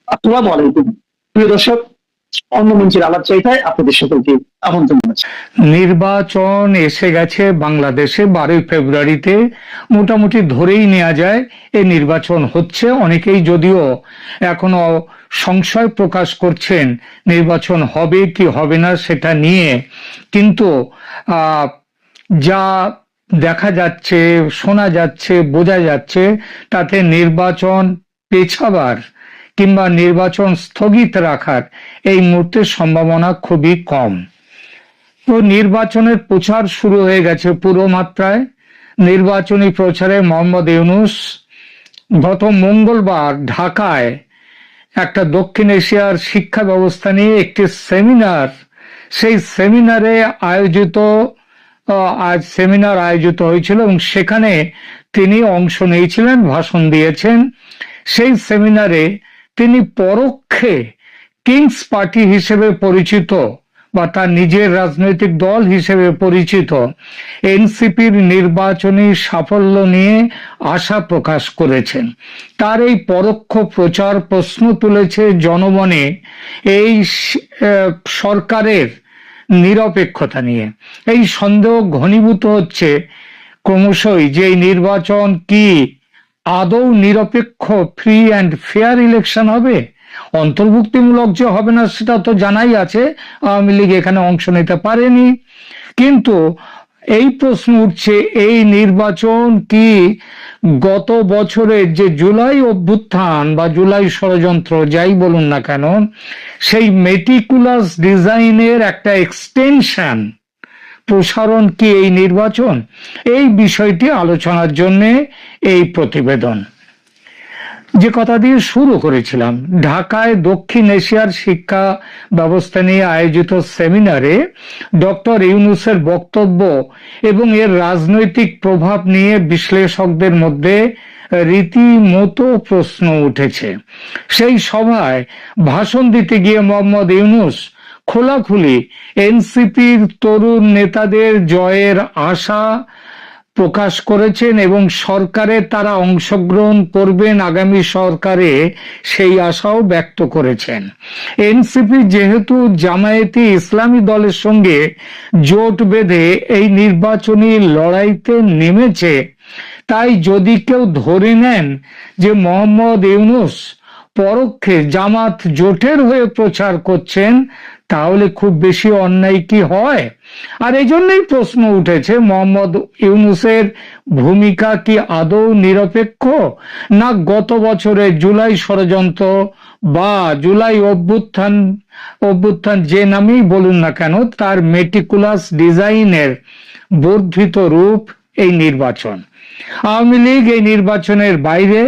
আসসালামু আলাইকুম প্রিয় দর্শক, অন্য মঞ্চের আলাপ চাইতায় আপনাদের সকলকে আমন্ত্রণ জানাচ্ছি। নির্বাচন এসে গেছে বাংলাদেশে 12ই ফেব্রুয়ারিতে। মোটামুটি ধরেই নেওয়া যায় এই নির্বাচন হচ্ছে। অনেকেই যদিও এখনো সংশয় প্রকাশ করছেন নির্বাচন হবে কি হবে না সেটা নিয়ে, কিন্তু যা দেখা যাচ্ছে, শোনা যাচ্ছে, বোঝা যাচ্ছে, তাতে নির্বাচন পেছাবার কিংবা নির্বাচন স্থগিত রাখার এই মুহূর্তে সম্ভাবনা খুবই কম। তো নির্বাচনের প্রচার শুরু হয়ে গেছে পুরো মাত্রায়। নির্বাচনী প্রচারে মোহাম্মদ ইউনূস গত মঙ্গলবার ঢাকায় একটা দক্ষিণ এশিয়ার শিক্ষা ব্যবস্থা নিয়ে একটি সেমিনার, সেই সেমিনারে আয়োজিত হয়েছিল এবং সেখানে তিনি অংশ নিয়েছিলেন, ভাষণ দিয়েছেন। সেই সেমিনারে তিনি পরোক্ষে কিংস পার্টি হিসেবে পরিচিত বা তার নিজের রাজনৈতিক দল হিসেবে পরিচিত এনসিপির নির্বাচনী সাফল্য নিয়ে আশা প্রকাশ করেছেন। তার এই পরোক্ষ প্রচার প্রশ্ন তুলেছে জনমনে এই সরকারের নিরপেক্ষতা নিয়ে। এই সন্দেহ ঘনীভূত হচ্ছে ক্রমশই যে এই নির্বাচন কি আদৌ নিরপেক্ষ, ফ্রি অ্যান্ড ফেয়ার ইলেকশন হবে। অন্তর্ভুক্তিমূলক যে হবে না সেটা তো জানাই আছে, আওয়ামী লীগ এখানে অংশ নিতে পারেনি। কিন্তু এই প্রশ্ন উঠছে, এই নির্বাচন কি গত বছরের যে জুলাই অভ্যুত্থান বা জুলাই ষড়যন্ত্র যাই বলুন না কেন, সেই মেটিকুলাস ডিজাইনের একটা এক্সটেনশন, প্রসারণ কি এই নির্বাচন? এই বিষয়টি আলোচনার জন্য এই প্রতিবেদন। যে কথা দিয়ে শুরু করেছিলাম, ঢাকায় দক্ষিণ এশিয়ার শিক্ষা ব্যবস্থা নিয়ে আয়োজিত সেমিনারে ডক্টর ইউনূসের বক্তব্য এবং এর রাজনৈতিক প্রভাব নিয়ে বিশ্লেষকদের মধ্যে রীতিমতো প্রশ্ন উঠেছে। সেই সভায় ভাষণ দিতে গিয়ে মোহাম্মদ ইউনূস খোলাখুলি এনসিপির তরুণ নেতাদের জয়ের আশা প্রকাশ করেছেন এবং সরকারে তারা অংশগ্রহণ করবেন, আগামী সরকারে সেই আশাও ব্যক্ত করেছেন। এনসিপি যেহেতু জামায়াতে ইসলামী দলের সঙ্গে জোট বেঁধে এই নির্বাচনী লড়াইতে নেমেছে, তাই যদি কেউ ধরে নেন যে মোহাম্মদ ইউনূস পরোক্ষে জামাত জোটের হয়ে প্রচার করছেন, তাহলে খুব বেশি অন্যায় কি হয়? আর এই জন্যই প্রশ্ন উঠেছে, মোহাম্মদ ইউনূসের ভূমিকা কি আদৌ নিরপেক্ষ, না গত বছরের জুলাই ষড়যন্ত্র বা জুলাই অভ্যুত্থান যে নামেই বলুন না কেন, তার মেটিকুলাস ডিজাইনের বর্ধিত রূপ এই নির্বাচন। আওয়ামী লীগ এই নির্বাচনের বাইরে।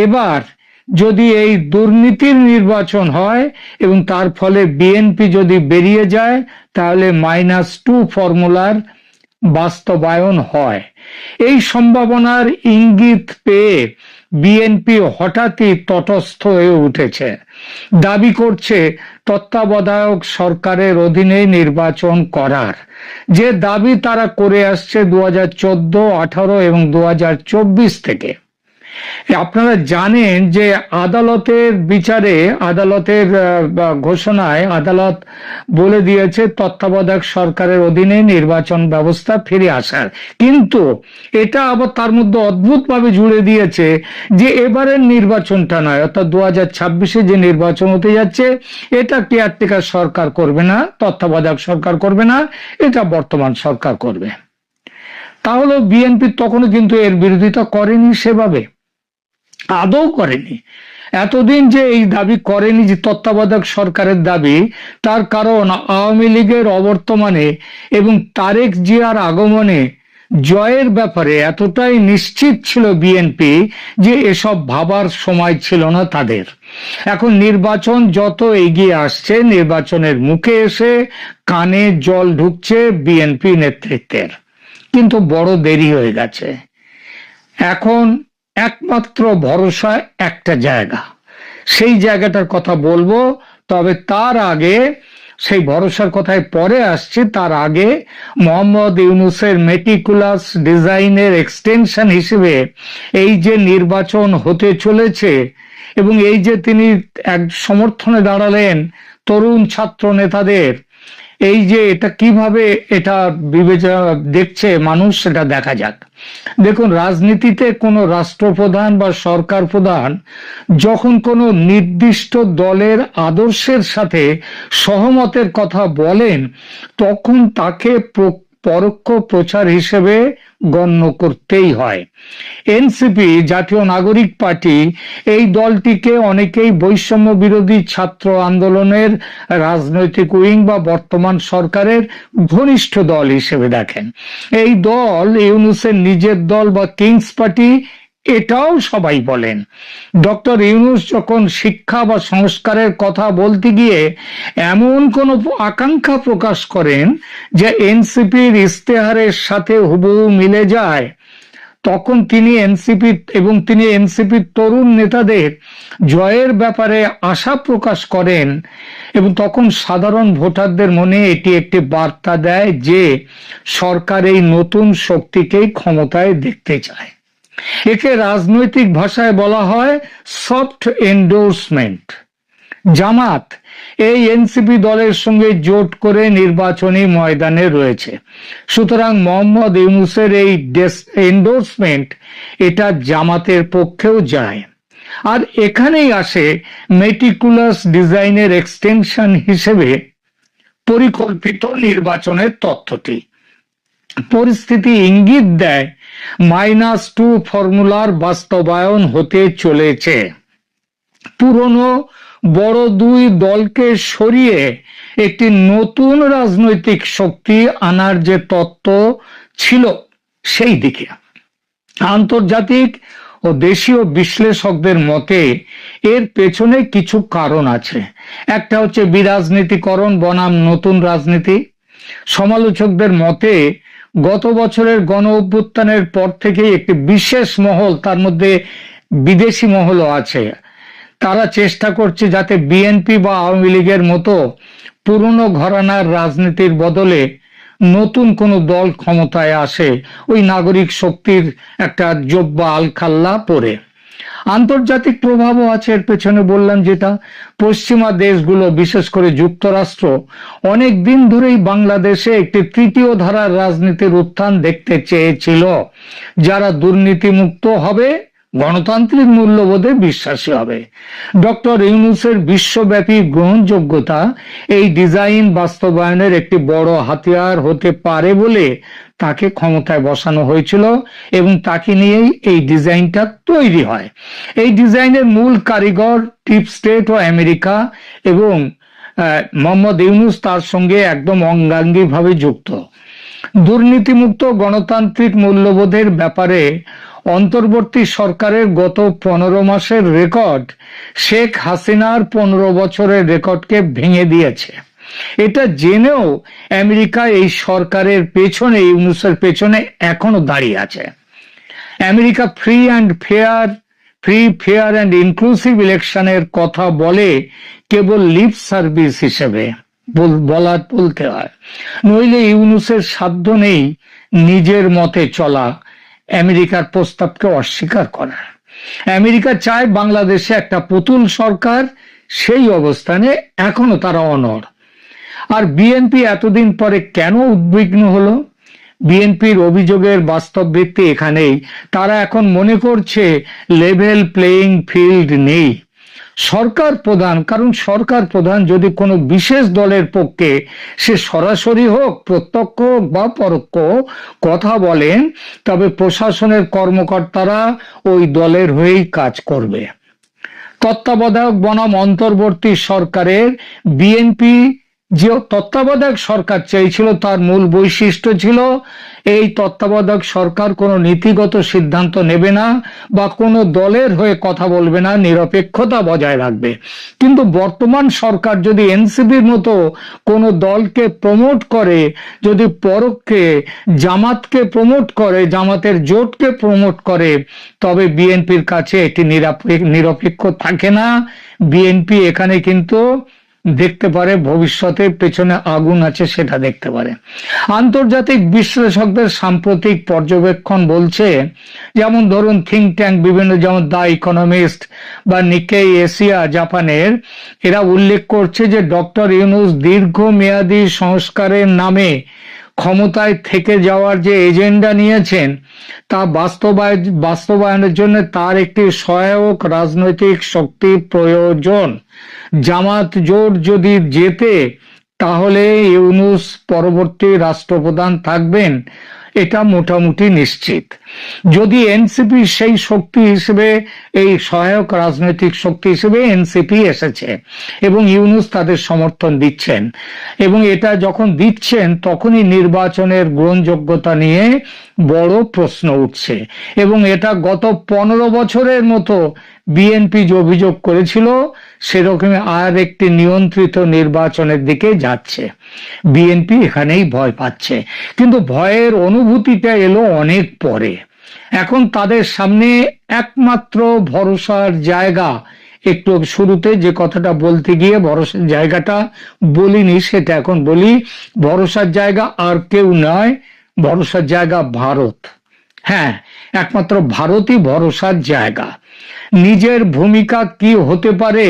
এবার যদি এই দুর্নীতির নির্বাচন হয় এবং তার ফলে বিএনপি যদি বেরিয়ে যায়, তাহলে -2 ফর্মুলার বাস্তবায়ন হয়। এই সম্ভাবনার ইঙ্গিত পেয়ে বিএনপি হঠাৎই তটস্থ হয়ে উঠেছে, দাবি করছে তত্ত্বাবধায়ক সরকারের অধীনে নির্বাচন করার। যে দাবি তারা করে আসছে 2014, 2018 এবং 2024 থেকে। আপনারা জানেন যে আদালতের বিচারে, আদালতের ঘোষণায় আদালত বলে দিয়েছে তত্ত্বাবধায়ক সরকারের অধীনে নির্বাচন ব্যবস্থা ফিরে আসার। কিন্তু এটা আবার তার মধ্যে অদ্ভুতভাবে জুড়ে দিয়েছে যে এবারের নির্বাচনটা নয়, অর্থাৎ 2026-এ যে নির্বাচন হতে যাচ্ছে, এটা কেয়ারটেকার সরকার করবে না, তত্ত্বাবধায়ক সরকার করবে না, এটা বর্তমান সরকার করবে। তাহলে বিএনপি তখনও কিন্তু এর বিরোধিতা করেনি, সেভাবে আদৌ করেনি। এতদিন যে এই দাবি করেনি যে তত্ত্বাবধায়ক সরকারের দাবি, তার কারণ আওয়ামী লীগের অবর্তমানে এবং তারেক জিয়ার আগমনে জয়ের ব্যাপারে এতটাই নিশ্চিত ছিল বিএনপি যে এসব ভাবার সময় ছিল না তাদের। এখন নির্বাচন যত এগিয়ে আসছে, নির্বাচনের মুখে এসে কানে জল ঢুকছে বিএনপি নেতৃত্বের, কিন্তু বড় দেরি হয়ে গেছে। এখন একমাত্র ভরসা একটা জায়গা, সেই জায়গাটার কথা বলবো। তবে তার আগে সেই ভরসার কথায় পরে আসছে, তার আগে মোহাম্মদ ইউনূসের মেটিকুলাস ডিজাইনের এক্সটেনশন হিসেবে এই যে নির্বাচন হতে চলেছে এবং এই যে তিনি এক সমর্থনে দাঁড়ালেন তরুণ ছাত্র নেতাদের, এই যে এটা কিভাবে এটা বিবেচনা দেখছে মানুষ, সেটা দেখা যাক। দেখুন, রাজনীতিতে কোনো রাষ্ট্রপ্রধান বা সরকার প্রধান যখন কোনো নির্দিষ্ট দলের আদর্শের সাথে সহমতের কথা বলেন, তখন তাকে পরোক্ষ প্রচার হিসেবে গণ্য করতেই হয়। এনসিপি, জাতীয় নাগরিক পার্টি, এই দলটিকে অনেকেই বৈষম্য বিরোধী ছাত্র আন্দোলনের রাজনৈতিক উইং বা বর্তমান সরকারের ঘনিষ্ঠ দল হিসেবে দেখেন। এই দল ইউনূসের নিজের দল বা কিংস পার্টি, এটাও সবাই বলেন। ডক্টর ইউনূস যখন শিক্ষা বা সংস্কারের কথা বলতে গিয়ে এমন কোন আকাঙ্ক্ষা প্রকাশ করেন যে এনসিপির ইশতেহারের সাথে হুবহু মিলে যায়, তখন তিনি এনসিপির তরুণ নেতাদের জয়ের ব্যাপারে আশা প্রকাশ করেন এবং তখন সাধারণ ভোটারদের মনে এটি একটি বার্তা দেয় যে সরকার এই নতুন শক্তিকেই ক্ষমতায় দেখতে চায়। একে রাজনৈতিক ভাষায় বলা হয় সফট এন্ডোর্সমেন্ট। জামাত এই এনসিপি দলের সঙ্গে জোট করে নির্বাচনী ময়দানে রয়েছে, সুতরাং মোহাম্মদ ইউনূসের এই এন্ডোর্সমেন্ট এটা জামাতের পক্ষেও যায়। আর এখানেই আসে মেটিকুলাস ডিজাইনের এক্সটেনশন হিসেবে পরিকল্পিত নির্বাচনের তথ্যটি। পরিস্থিতি ইঙ্গিত দেয় -2 ফর্মুলার বাস্তবায়ন হতে চলেছে। পুরনো বড় দুই দলকে সরিয়ে একটি নতুন রাজনৈতিক শক্তি আনার যে তত্ত্ব ছিল, সেই দিকে আন্তর্জাতিক ও দেশীয় বিশ্লেষকদের মতে এর পেছনে কিছু কারণ আছে। একটা হচ্ছে বিরাজনীতিকরণ বনাম নতুন রাজনীতি। সমালোচকদের মতে গত বছরের গণ অভ্যুত্থানের পর থেকেই একটি বিশেষ মহল, তার মধ্যে বিদেশি মহলও আছে, তারা চেষ্টা করছে যাতে বিএনপি বা আওয়ামী লীগের মতো পুরনো ঘরানার রাজনীতির বদলে নতুন কোন দল ক্ষমতায় আসে, ওই নাগরিক শক্তির একটা জব্বা আলখাল্লা পরে। আন্তর্জাতিক প্রভাবও আছে এর পেছনে। বললাম যেটা, পশ্চিমা দেশগুলো বিশেষ করে যুক্তরাষ্ট্র অনেক দিন ধরেই বাংলাদেশে একটি তৃতীয় ধারার রাজনীতির উত্থান দেখতে চেয়েছিল, যারা দুর্নীতিমুক্ত হবে, গণতান্ত্রিক মূল্যবোধে বিশ্বাসী হবে। ডক্টর ইউনূসের বিশ্বব্যাপী গ্রহণযোগ্যতা এই ডিজাইন বাস্তবায়নের একটি বড় হাতিয়ার হতে পারে বলে তাকে ক্ষমতায় বসানো হয়েছিল এবং তাকে নিয়েই এই ডিজাইনটা তৈরি হয়। এই ডিজাইনের মূল কারিগর ডিপ স্টেট ও আমেরিকা এবং মোহাম্মদ ইউনূস তার সঙ্গে একদম অঙ্গাঙ্গিভাবে যুক্ত। দুর্নীতিমুক্ত গণতান্ত্রিক মূল্যবোধের ব্যাপারে অন্তর্বর্তী সরকারের গত 15 মাসের রেকর্ড শেখ হাসিনার 15 বছরের রেকর্ডকে ভেঙে দিয়েছে। এটা জেনেও আমেরিকা এই সরকারের পেছনে, ইউনূসের পেছনে এখনো দাঁড়িয়ে আছে। America free fair and inclusive ইলেকশনের কথা বলে কেবল লিপ সার্ভিস হিসেবে বলতে হয়, নইলে ইউনূসের সাধ্য নেই নিজের মতে চলা, আমেরিকার প্রস্তাবকে অস্বীকার করা। আমেরিকা চায় বাংলাদেশে একটা পুতুল সরকার, সেই অবস্থানে এখনো তারা অনড়। আর বিএনপি এতদিন পরে কেন উদ্বিগ্ন হলো? বিএনপির অভিযোগের বাস্তব ভিত্তি এখানেই। তারা এখন মনে করছে লেভেল প্লেইং ফিল্ড নেই। সরকার প্রধান, কারণ সরকার প্রধান যদি কোনো বিশেষ দলের পক্ষে, সে সরাসরি হোক, প্রত্যক্ষ হোক বা পরোক্ষ কথা বলেন, তবে প্রশাসনের কর্মকর্তারা ওই দলের হয়েই কাজ করবে। তত্ত্বাবধায়ক বনাম অন্তর্বর্তী সরকারের বিএনপি যে তত্ত্বাবধায়ক সরকার চেয়েছিল, তার মূল বৈশিষ্ট্য ছিল এই তত্ত্বাবধায়ক সরকার কোনো নীতিগত সিদ্ধান্ত নেবে না বা কোনো দলের হয়ে কথা বলবে না, নিরপেক্ষতা বজায় রাখবে। কিন্তু বর্তমান সরকার যদি এনসিপির মতো কোনো দলকে প্রমোট করে, যদি পরোক্ষে জামাতকে প্রমোট করে, জামাতের জোটকে প্রমোট করে, তবে বিএনপির কাছে এটি নিরপেক্ষ থাকে না। বিএনপি এখানে কিন্তু দেখতে পারে, ভবিষ্যতে পেছনে আগুন আছে সেটা দেখতে পারে। আন্তর্জাতিক বিশ্লেষকদের সাম্প্রতিক পর্যবেক্ষণ বলছে, যেমন ধরুন থিঙ্ক ট্যাঙ্ক বিভিন্ন, যেমন দ্য ইকোনমিস্ট বা নিকেই এশিয়া জাপানের, এরা উল্লেখ করছে যে ডক্টর ইউনূস দীর্ঘমেয়াদী সংস্কারের নামে ক্ষমতায় থেকে যাওয়ার যে এজেন্ডা নিয়েছেন তা বাস্তবায়নের জন্য তার একটি সহায়ক রাজনৈতিক শক্তি প্রয়োজন। জামাত জোট যদি জেতে তাহলে ইউনূস পরবর্তী রাষ্ট্রপ্রধান থাকবেন, এটা মোটামুটি নিশ্চিত। যদি এনসিপি সেই শক্তি হিসেবে, এই সহায়ক রাজনৈতিক শক্তি হিসেবে এনসিপি এসেছে এবং ইউনূস তাদের সমর্থন দিচ্ছেন, এবং এটা যখন দিচ্ছেন তখনই নির্বাচনের গ্রহণযোগ্যতা নিয়ে বড় প্রশ্ন উঠছে। এবং এটা গত 15 বছরের মতো বিএনপি যে অভিযোগ করেছিল সেরকম আর একটি নিয়ন্ত্রিত নির্বাচনের দিকে যাচ্ছে। বিএনপি এখানেই ভয় পাচ্ছে, কিন্তু ভয়ের অনুভূতিটা এলো অনেক পরে। এখন তাদের সামনে একমাত্র ভরসার জায়গা, একটু শুরুতে যে কথাটা বলতে গিয়ে ভরসার জায়গাটা বলিনি সেটা এখন বলি। ভরসার জায়গা আর কেউ নয়, ভরসার জায়গা ভারত। হ্যাঁ, একমাত্র ভারতই ভরসার জায়গা। নিজের ভূমিকা কি হতে পারে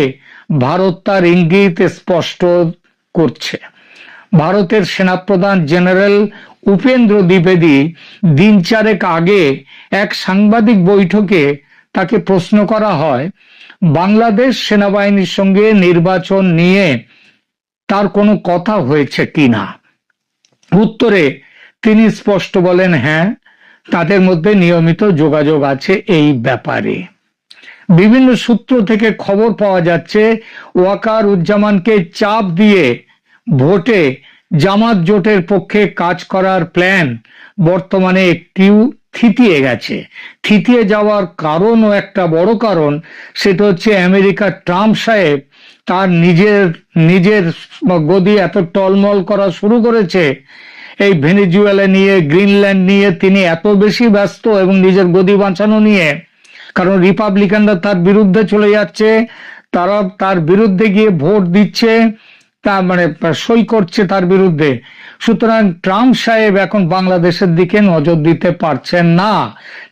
ভারত তার ইঙ্গিত স্পষ্ট করছে। ভারতের সেনাপ্রধান জেনারেল উপেন্দ্র দ্বিবেদী দিন চারেক আগে এক সাংবাদিক বৈঠকে তাকে প্রশ্ন করা হয় বাংলাদেশ সেনাবাহিনীর সঙ্গে নির্বাচন নিয়ে তার কোনো কথা হয়েছে কিনা। উত্তরে তিনি স্পষ্ট বলেন, হ্যাঁ, তাদের মধ্যে নিয়মিত যোগাযোগ আছে এই ব্যাপারে। বিভিন্ন সূত্র থেকে খবর পাওয়া যাচ্ছে ওয়াকার উজ্জামানকে চাপ দিয়ে ভোটে জামাত জোটের পক্ষে কাজ করার প্ল্যান বর্তমানে একটু থিতিয়ে গেছে। থিতিয়ে যাওয়ার কারণও একটা বড় কারণ, সেটা হচ্ছে আমেরিকার ট্রাম্প সাহেব তার নিজের গদি এত টলমল করা শুরু করেছে। এই ভেনেজুয়েলা নিয়ে, গ্রিনল্যান্ড নিয়ে তিনি এত বেশি ব্যস্ত, এবং নিজের গদি বাঁচানো নিয়ে, কারণ রিপাবলিকানরা তার বিরুদ্ধে চলে যাচ্ছে, তারা তার বিরুদ্ধে গিয়ে ভোট দিচ্ছে, তা মানে সই করছে তার বিরুদ্ধে। সুতরাং ট্রাম্প সাহেব এখন বাংলাদেশের দিকে নজর দিতে পারছেন না।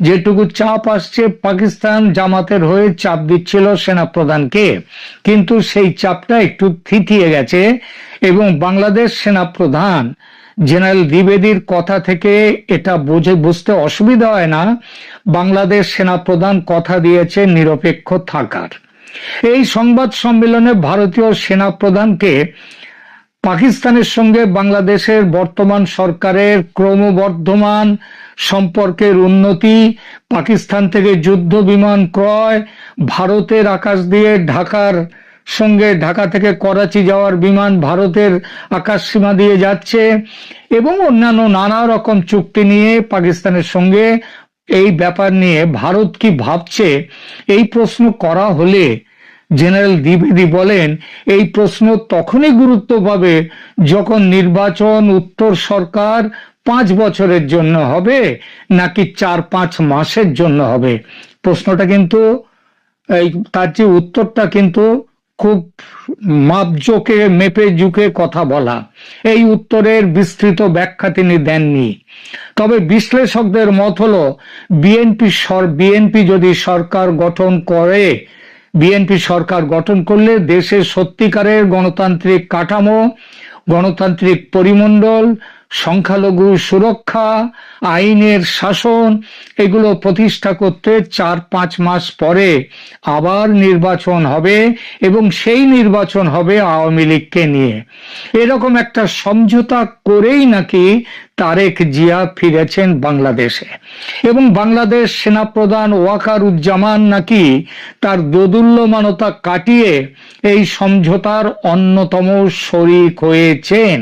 যেটুকু চাপ আসছে, পাকিস্তান জামাতের হয়ে চাপ দিচ্ছিল সেনাপ্রধানকে, কিন্তু সেই চাপটা একটু থিতিয়ে গেছে। এবং বাংলাদেশ সেনাপ্রধান জেনারেল দ্বিবেদীর কথা থেকে এটা বুঝতে অসুবিধা হয় না, বাংলাদেশ সেনাপ্রধান কথা দিয়েছে নিরপেক্ষ থাকার। এই সংবাদ সম্মেলনে ভারতীয় সেনাপ্রধানকে পাকিস্তানের সঙ্গে বাংলাদেশের বর্তমান সরকারের ক্রমবর্ধমান সম্পর্কের উন্নতি, পাকিস্তান থেকে যুদ্ধ বিমান ক্রয়, ভারতের আকাশ দিয়ে ঢাকা থেকে করাচি যাওয়ার বিমান ভারতের আকাশ সীমা দিয়ে যাচ্ছে, এবং অন্যান্য নানা রকম চুক্তি নিয়ে পাকিস্তানের সঙ্গে এই ব্যাপার নিয়ে ভারত কি ভাবছে, এই প্রশ্ন করা হলে জেনারেল দ্বিবেদী বলেন এই প্রশ্ন তখনই গুরুত্ব পাবে যখন নির্বাচন উত্তর সরকার 5 বছরের জন্য হবে নাকি 4-5 মাসের জন্য হবে। প্রশ্নটা কিন্তু তার যে উত্তরটা কিন্তু খুব মেপে ঝুঁকে কথা বলা, এই উত্তরের বিস্তৃত ব্যাখ্যা তিনি দেননি। তবে বিশ্লেষকদের মত হলো বিএনপি যদি সরকার গঠন করে, বিএনপি সরকার গঠন করলে দেশের সত্যিকারের গণতান্ত্রিক কাঠামো, গণতান্ত্রিক পরিমণ্ডল, সংখ্যালঘু সুরক্ষা, আইনের শাসন, এগুলো প্রতিষ্ঠা করতে 4-5 মাস পরে আবার নির্বাচন হবে, এবং সেই নির্বাচন হবে আওয়ামী লীগকে নিয়ে। এরকম একটা সমঝোতা করেই নাকি তারেক জিয়া ফিরেছেন বাংলাদেশে, এবং বাংলাদেশ সেনাপ্রধান ওয়াকার উজ্জামান নাকি তার দোদুল্যমানতা কাটিয়ে এই সমঝোতার অন্যতম শরিক হয়েছেন।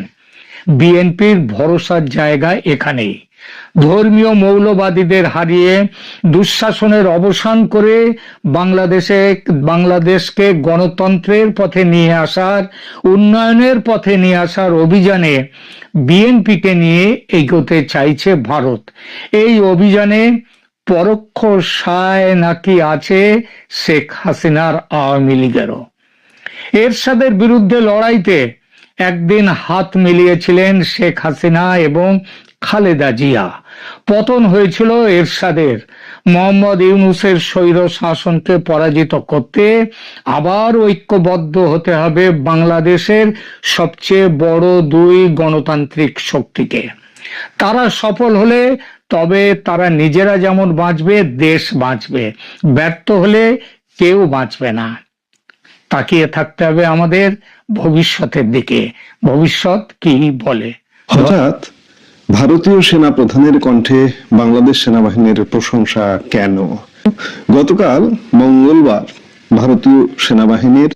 বিএনপির ভরসার জায়গা এখানেই। ধর্মীয় মৌলবাদীদের হারিয়ে দুঃশাসনের অবসান করে বাংলাদেশকে গণতন্ত্রের পথে নিয়ে আসার, উন্নয়নের পথে নিয়ে আসার অভিযানে বিএনপিকে নিয়ে এগোতে চাইছে ভারত। এই অভিযানে পরোক্ষ সায় নাকি আছে শেখ হাসিনার আওয়ামী লীগেরও। এরশাদের বিরুদ্ধে লড়াইতে একদিন হাত মিলিয়েছিলেন শেখ হাসিনা এবং খালেদা জিয়া। পতন হয়েছিল এরশাদের। মোহাম্মদ ইউনূসের স্বৈর শাসনকে পরাজিত করতে আবার ঐক্যবদ্ধ হতে হবে বাংলাদেশের সবচেয়ে বড় দুই গণতান্ত্রিক শক্তিকে। তারা সফল হলে তবে তারা নিজেরা যেমন বাঁচবে, দেশ বাঁচবে। ব্যর্থ হলে কেউ বাঁচবে না। তাকিয়ে থাকতে হবে আমাদের ভবিষ্যতের দিকে। ভবিষ্যৎ কি বলে? হঠাৎ ভারতীয় সেনা প্রধানের কণ্ঠে বাংলাদেশ সেনাবাহিনীর প্রশংসা কেন? গতকাল মঙ্গলবার ভারতীয় সেনাবাহিনীর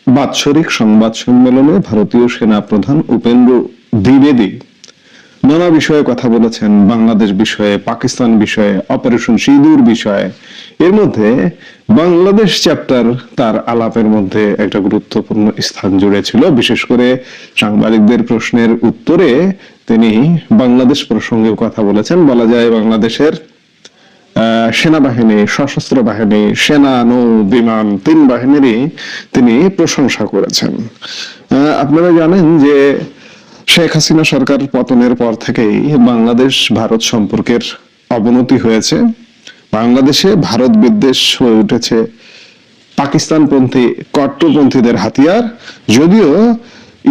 বাৎসরিক সংবাদ সম্মেলনে ভারতীয় সেনা প্রধান উপেন্দ্র দ্বিবেদী নানা বিষয়ে কথা বলেছেন। বাংলাদেশ বিষয়ে, পাকিস্তান বিষয়ে, অপারেশন সিঁদুর বিষয়ে। এর মধ্যে বাংলাদেশ চ্যাপ্টার তার আলাপের মধ্যে একটা গুরুত্বপূর্ণ স্থান জুড়েছিল। বিশেষ করে সাংবাদিকদের প্রশ্নের উত্তরে তিনি বাংলাদেশ প্রসঙ্গে কথা বলেছেন। বলা যায় বাংলাদেশের সেনাবাহিনী, সশস্ত্র বাহিনী, সেনা, নৌ, বিমান, তিন বাহিনীরই তিনি প্রশংসা করেছেন। আপনারা জানেন যে শেখ হাসিনা সরকার পতনের পর থেকেই বাংলাদেশ ভারত সম্পর্কের অবনতি হয়েছে। বাংলাদেশে ভারত বিদ্বেষ হয়ে উঠেছে পাকিস্তানপন্থী কট্টরপন্থীদের হাতিয়ার। যদিও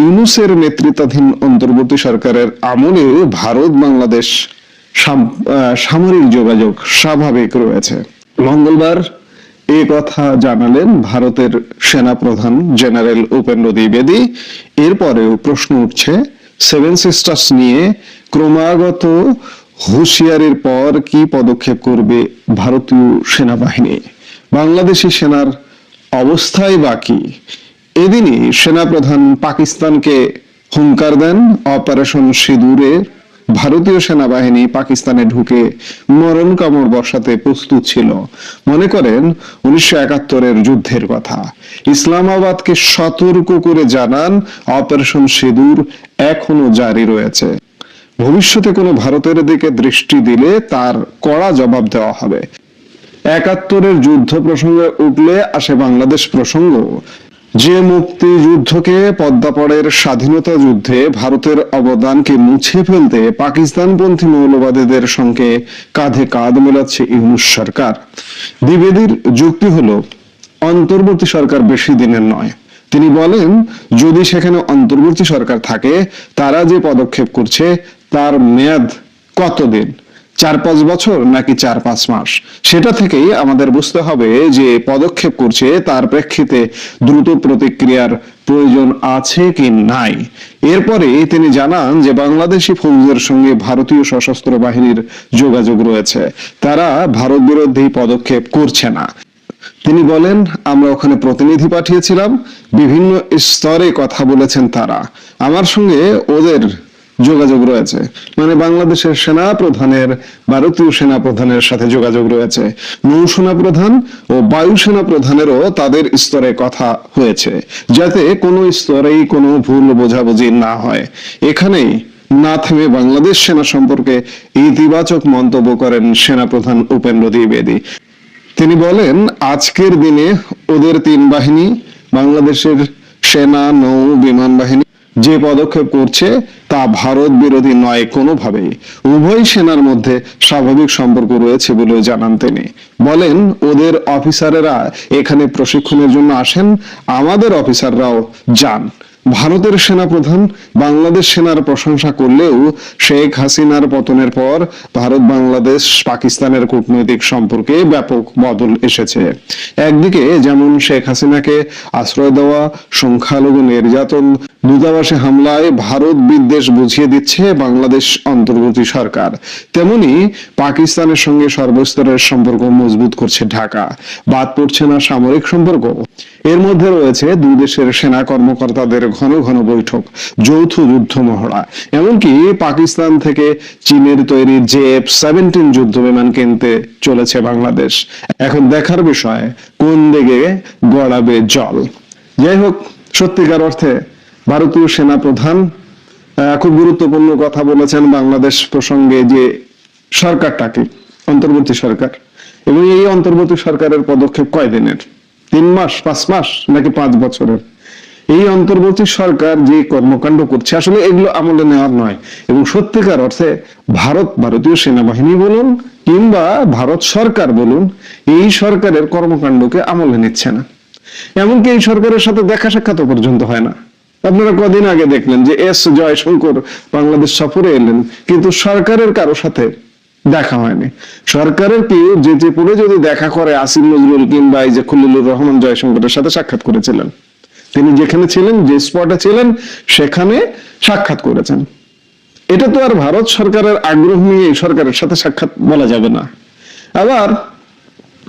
ইউনূসের নেতৃত্বাধীন অন্তর্বর্তী সরকারের আমলে ভারত বাংলাদেশ সামরিক যোগাযোগ স্বাভাবিক রয়েছে। মঙ্গলবার এই কথা জানালেন ভারতের সেনাপ্রধান জেনারেল উপেন্দ্র দ্বিবেদী। এরপরেও প্রশ্ন উঠছে সেভেন সিস্টার্স নিয়ে ক্রমাগত হুঁশিয়ারির পর কি পদক্ষেপ করবে ভারতীয় সেনাবাহিনী? বাংলাদেশি সেনার অবস্থাই বাকি। এদিনই সেনাপ্রধান পাকিস্তানকে হুঙ্কার দেন। অপারেশন সিঁদুরে ভারতীয় সেনাবাহিনী পাকিস্তানে ঢুকে মরণ কামড় বসাতে প্রস্তুত ছিল। মনে করেন 1971-এর যুদ্ধের কথা। ইসলামাবাদকে সতর্ক করে জানান অপারেশন সিঁদুর এখনো জারি রয়েছে। ভবিষ্যতে কোনো ভারতের দিকে দৃষ্টি দিলে তার কড়া জবাব দেওয়া হবে। 71-এর যুদ্ধ প্রসঙ্গে উঠলে আসে বাংলাদেশ প্রসঙ্গ। যে মুক্তিযুদ্ধকে পদ্মাপাড়ের স্বাধীনতা যুদ্ধে ভারতের অবদানকে মুছে ফেলতে পাকিস্তানপন্থী মৌলবাদীদের সঙ্গে কাঁধে কাঁধ মেলাচ্ছে ইউনূস সরকার। দ্বিবেদীর যুক্তি হলো অন্তর্বর্তী সরকার বেশি দিনের নয়। তিনি বলেন যদি সেখানে অন্তর্বর্তী সরকার থাকে তারা যে পদক্ষেপ করছে তার মেয়াদ কতদিন, 4-5 বছর নাকি 4-5 মাস? সেটা থেকেই আমাদের বুঝতে হবে যে পদক্ষেপ করছে তার প্রেক্ষিতে দ্রুত প্রতিক্রিয়ার প্রয়োজন আছে কি নাই। এরপরে তিনি জানান যে বাংলাদেশি ফৌজের সঙ্গে ভারতীয় সশস্ত্র বাহিনীর যোগাযোগ রয়েছে। তারা ভারত বিরোধী পদক্ষেপ করছে না। তিনি বলেন আমরা ওখানে প্রতিনিধি পাঠিয়েছিলাম, বিভিন্ন স্তরে কথা বলেছেন তারা। আমার সঙ্গে ওদের যোগাযোগ রয়েছে, মানে বাংলাদেশের সেনা প্রধানের ভারতীয় সেনা প্রধানের সাথে যোগাযোগ রয়েছে। নৌসেনা প্রধান ও বায়ুসেনা প্রধানেরও তাদের স্তরে কথা হয়েছে, যাতে কোনো স্তরেই কোনো ভুল বোঝাবুঝি না হয়। এখানেই না থেমে বাংলাদেশ সেনা সম্পর্কে ইতিবাচক মন্তব্য করেন সেনাপ্রধান উপেন্দ্র দ্বিবেদী। তিনি বলেন আজকের দিনে ওদের তিন বাহিনী, বাংলাদেশের সেনা, নৌ, বিমান বাহিনী যে পদক্ষেপ করছে তা ভারত বিরোধী নয় কোনোভাবেই। উভয় সেনার মধ্যে স্বাভাবিক সম্পর্ক রয়েছে বলে জানান তিনি। বলেন ওদের অফিসারেরা এখানে প্রশিক্ষণের জন্য আসেন, আমাদের অফিসাররাও যান। ভারতের সেনাপ্রধান বাংলাদেশ সেনার প্রশংসা করলেও শেখ হাসিনার পতনের পর ভারত বাংলাদেশ পাকিস্তানের কূটনৈতিক সম্পর্কে ব্যাপক বদল এসেছে। একদিকে যেমন শেখ হাসিনাকে আশ্রয় দেওয়া, সংখ্যালঘু নির্যাতন, দূতাবাসে হামলায় ভারত বিদ্বেষ বুঝিয়ে দিচ্ছে বাংলাদেশ অন্তর্বর্তী সরকার, তেমনি পাকিস্তানের সঙ্গে সর্বস্তরের সম্পর্ক মজবুত করছে ঢাকা। বাদ পড়ছে না সামরিক সম্পর্ক। এর মধ্যে রয়েছে দুই দেশের সেনা কর্মকর্তাদের ঘন ঘন বৈঠক, যৌথ যুদ্ধ মহড়া, এমনকি পাকিস্তান থেকে চীনের তৈরি J-17 যুদ্ধ বিমান কিনতে চলেছে বাংলাদেশ। এখন দেখার বিষয় কোন দিকে গড়াবে জল। যাই হোক, সত্যিকার অর্থে ভারতীয় সেনা প্রধান খুব গুরুত্বপূর্ণ কথা বলেছেন বাংলাদেশ প্রসঙ্গে, যে সরকারটাকে অন্তর্বর্তী সরকার, এবং এই অন্তর্বর্তী সরকারের পদক্ষেপ কয়দিনের, 3 মাস, 5 মাস নাকি 5 বছরের? এই অন্তর্বর্তী সরকার যে কর্মকাণ্ড করছে আসলে এগুলো আমলে নেওয়ার নয়, এবং সত্যিকার অর্থে ভারতীয় সেনাবাহিনী বলুন কিংবা ভারত সরকার বলুন, এই সরকারের কর্মকাণ্ডকে আমলে নিচ্ছে না। এমনকি এই সরকারের সাথে দেখা সাক্ষাৎ পর্যন্ত হয় না। আপনারা কদিন আগে দেখলেন যে এস জয়শঙ্কর বাংলাদেশ সফরে এলেন, কিন্তু সরকারের কারো সাথে দেখা হয়নি। সরকারের কেউ যে পড়ে যদি দেখা করে, আসিফ নজরুল কিংবা এই যে খলিলুর রহমান জয়শঙ্করের সাথে সাক্ষাৎ করেছিলেন, তিনি যেখানে ছিলেন, যে স্পটে ছিলেন, সেখানে সাক্ষাৎ করেছেন। এটা তো আর ভারত সরকারের আগ্রহ নিয়ে এই সরকারের সাথে সাক্ষাৎ বলা যাবে না। আবার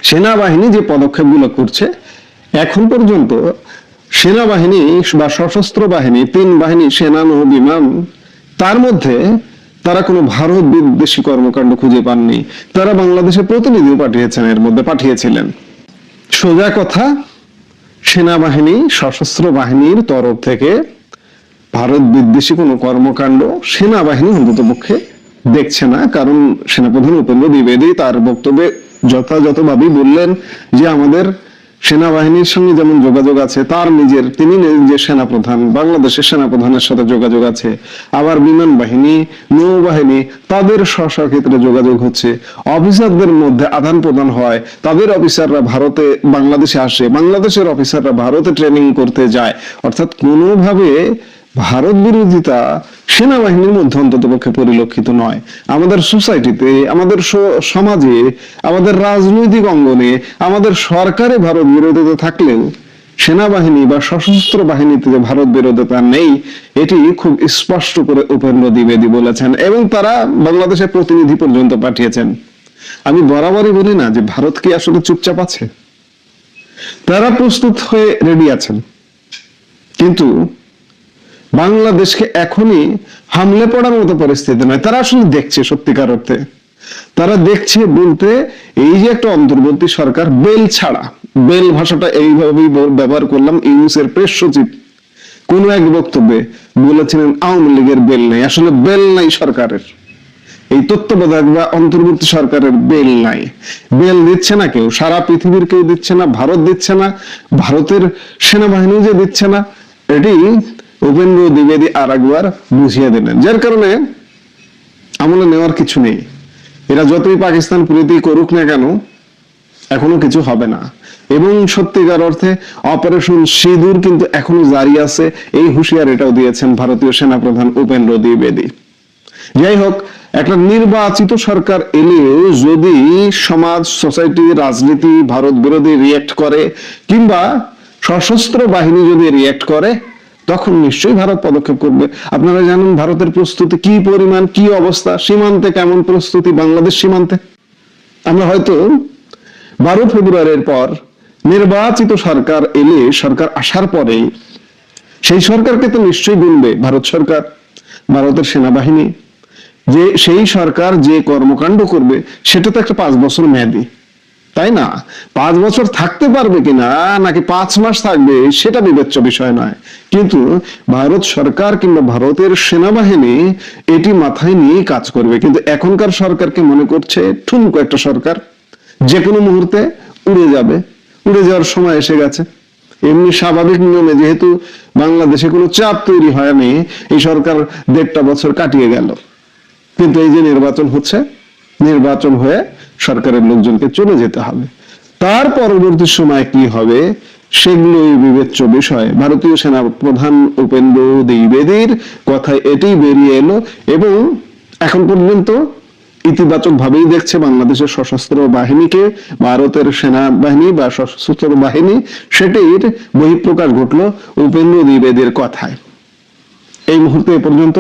সেনাবাহিনী যে পদক্ষেপগুলো করছে, এখন পর্যন্ত সেনাবাহিনী বা সশস্ত্র বাহিনী, 3 বাহিনী, সেনা, নৌ, বিমান, তার মধ্যে তারা কোনো ভারত বিদ্বেষী কর্মকাণ্ড খুঁজে পাননি। তারা বাংলাদেশে প্রতিনিধিও পাঠিয়েছেন, এর মধ্যে পাঠিয়েছিলেন। সোজা কথা, সেনাবাহিনী, সশস্ত্র বাহিনীর তরফ থেকে ভারত বিদ্বেষী কোনো কর্মকাণ্ড সেনাবাহিনী অন্ততপক্ষে দেখছে না। কারণ সেনাপ্রধান উপেন্দ্র দ্বিবেদী তার বক্তব্যে যথাযথভাবেই বললেন যে আমাদের সেনাবাহিনীর সঙ্গে যেমন যোগাযোগ আছে, তিনি যে সেনাপ্রধান, বাংলাদেশের সেনাপ্রধানের সাথে যোগাযোগ আছে। আবার বিমান বাহিনী, নৌবাহিনী, তাদের স্ব ক্ষেত্রে যোগাযোগ হচ্ছে। অফিসারদের মধ্যে আদান প্রদান হয়, তাদের অফিসাররা ভারতে, বাংলাদেশে আসে, বাংলাদেশের অফিসাররা ভারতে ট্রেনিং করতে যায়। অর্থাৎ কোনোভাবে ভারত বিরোধিতা সেনাবাহিনীর মধ্যে অন্ততপক্ষে পরিলক্ষিত নয়। আমাদের সোসাইটিতে, আমাদের সমাজে, আমাদের রাজনৈতিক অঙ্গনে, আমাদের সরকারে ভারত বিরোধিতা থাকলেও সেনাবাহিনী বা সশস্ত্র বাহিনীতে যে ভারত বিরোধিতা নেই, এটি খুব স্পষ্ট করে উপেন্দ্র দ্বিবেদী বলেছেন, এবং তারা বাংলাদেশের প্রতিনিধি পর্যন্ত পাঠিয়েছেন। আমি বরাবরই বলি না যে ভারত কি আসলে চুপচাপ আছে? তারা প্রস্তুত হয়ে রেডি আছেন, কিন্তু বাংলাদেশকে এখনই হামলে পড়ার মতো পরিস্থিতি নয়। তারা আসলে দেখছে, সত্যিকার অর্থে তারা দেখছে বলতে, এই যে একটা অন্তর্বর্তী সরকার বেল ছাড়া, বেল ভাষাটা এইভাবেই ব্যবহার করলাম, ইউনুসের প্রেস সচিব কোন এক বক্তব্যে বলেছিলেন আওয়ামী লীগের বেল নাই। আসলে বেল নাই সরকারের, এই তত্ত্বাবধায়ক বা অন্তর্বর্তী সরকারের বেল নাই। বেল দিচ্ছে না কেউ, সারা পৃথিবীর কেউ দিচ্ছে না, ভারত দিচ্ছে না, ভারতের সেনাবাহিনী যে দিচ্ছে না, এটি উপেন্দ্র দ্বিবেদী আর একবার বুঝিয়ে দিলেন। যার কারণে আমলে নেওয়ার কিছু নেই। এরা যতই পাকিস্তান প্রীতি করুক না কেন, এখনো কিছু হবে না। এবং সত্যিকার অর্থে অপারেশন সিঁদুর কিন্তু এখনো জারি আছে, এই হুঁশিয়ার এটাও দিয়েছেন ভারতীয় সেনাপ্রধান উপেন্দ্র দ্বিবেদী। যাই হোক, একটা নির্বাচিত সরকার এলেও যদি সমাজ, সোসাইটি, রাজনীতি ভারত বিরোধী রিয়েক্ট করে, কিংবা সশস্ত্র বাহিনী যদি রিয়েক্ট করে, তখন নিশ্চয়ই ভারত পদক্ষেপ করবে। আপনারা জানেন ভারতের প্রস্তুতি কি পরিমাণ, কি অবস্থা, সীমান্তে কেমন প্রস্তুতি, বাংলাদেশ সীমান্তে। আমরা হয়তো 12 ফেব্রুয়ারির পর নির্বাচিত সরকার এলে, সরকার আসার পরে সেই সরকারকে তো নিশ্চয়ই গুনবে ভারত সরকার, ভারতের সেনাবাহিনী। যে সেই সরকার যে কর্মকাণ্ড করবে, সেটা তো একটা 5 বছর মেয়াদী, তাই না? 5 বছর থাকতে পারবে কিনা, নাকি 5 মাস থাকবে, সেটা বিবেচ্য বিষয় নয়। কিন্তু ভারত সরকার কিংবা ভারতের সেনাবাহিনী এটি মাথায় নিয়ে কাজ করবে। কিন্তু এখনকার সরকারকে মনে করছে ঠুনকো একটা সরকার, যে কোনো মুহূর্তে উড়ে যাবে, উড়ে যাওয়ার সময় এসে গেছে। এমনি স্বাভাবিক নিয়মে যেহেতু বাংলাদেশে কোনো চাপ তৈরি হয়নি, এই সরকার 1.5 বছর কাটিয়ে গেল। কিন্তু এই যে নির্বাচন হচ্ছে, নির্বাচন হয়ে সরকারের লোকজনকে চলে যেতে হবে। তার পরবর্তী সময় কি হবে, সেগুলোই বিবেচ্য বিষয়। ভারতীয় সেনা প্রধান উপেন্দ্র দ্বিবেদীর কথায় এটি বেরিয়ে এলো, এবং এখন পর্যন্ত ইতিবাচক ভাবেই দেখছে বাংলাদেশের সশস্ত্র বাহিনীকে, ভারতের সেনাবাহিনী বা সশস্ত্র বাহিনী, সেটির বহিঃপ্রকাশ ঘটলো উপেন্দ্র দ্বিবেদীর কথায়। এই মুহূর্তে এ পর্যন্ত।